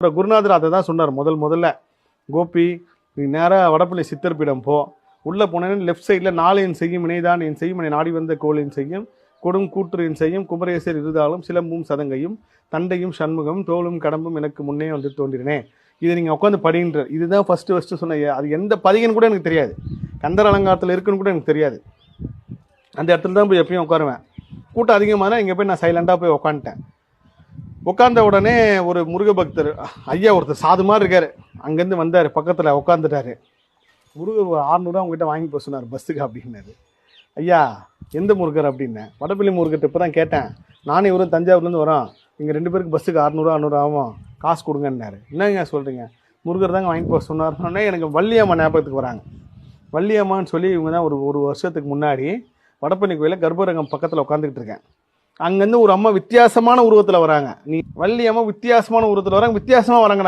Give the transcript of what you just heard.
அப்புறம் குருநாதர் அதை தான் சொன்னார் முதல்ல. கோபி, நீ நேராக வடப்பள்ளி சித்தர் பீடம் போ. உள்ளே போனேன்னு லெஃப்ட் சைடில் 4 என் செய்யும் இணைதான் என் செய்யும் என நாடி வந்த கோளின் செய்யும் கொடும் கூற்று என் செய்யும் குமரேசர் இருந்தாலும் சிலம்பும் சதங்கையும் தண்டையும் சண்முகம் தோளும் கடம்பும் எனக்கு முன்னே வந்து தோன்றினே. இதை நீங்கள் உட்காந்து படின்ற. இதுதான் ஃபஸ்ட்டு சொன்ன. அது எந்த பதிகன்னு கூட எனக்கு தெரியாது. கந்தர் அலங்காரத்தில் இருக்குன்னு கூட எனக்கு தெரியாது. அந்த இடத்துல தான் போய் எப்பயும் உட்காருவேன். கூட்டம் அதிகமாக இங்கே போய் நான் சைலண்டாக போய் உட்காந்துட்டேன். உட்காந்த உடனே ஒரு முருக பக்தர் ஐயா ஒருத்தர் சாது மாதிரி இருக்கார். அங்கேருந்து வந்தார், பக்கத்தில் உட்காந்துட்டாரு. முருகர் 600 அவங்ககிட்ட வாங்கி போக சொன்னார் பஸ்ஸுக்கு அப்படின்னாரு. ஐயா எந்த முருகர் அப்படின்னேன். வடப்பள்ளி முருகர்கிட்ட இப்போ தான் கேட்டேன். நானும் இவரும் தஞ்சாவூர்லேருந்து வரோம். இங்கே 2 பேருக்கு பஸ்ஸுக்கு 600 ஆகும், காசு கொடுங்கன்னாரு. என்னங்க சொல்கிறீங்க? முருகர் தாங்க வாங்கி போக சொன்னார்னே எனக்கு வள்ளியம்மா ஞாபகத்துக்கு வராங்க. வள்ளியம்மான்னு சொல்லி இவங்க தான் ஒரு வருஷத்துக்கு முன்னாடி வடப்பள்ளி கோயிலில் கர்ப்பரங்கம் பக்கத்தில் உட்காந்துக்கிட்டு இருக்கேன். அங்கேருந்து ஒரு அம்மா வித்தியாசமான உருவத்தில் வராங்க. நீ வள்ளி அம்மா வித்தியாசமான உருவத்தில் வராங்க, வித்தியாசமாக வராங்க.